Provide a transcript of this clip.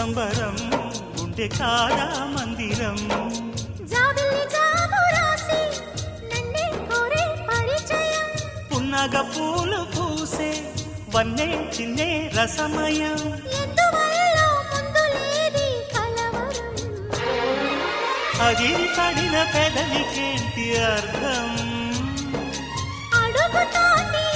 సంబరం గుండె కాదా మందిరం పున్నగ పూలు పూసే వన్నే చిన్నే రసమయం అది పడిన పెదవికేంటి అర్థం అడుగుతోంది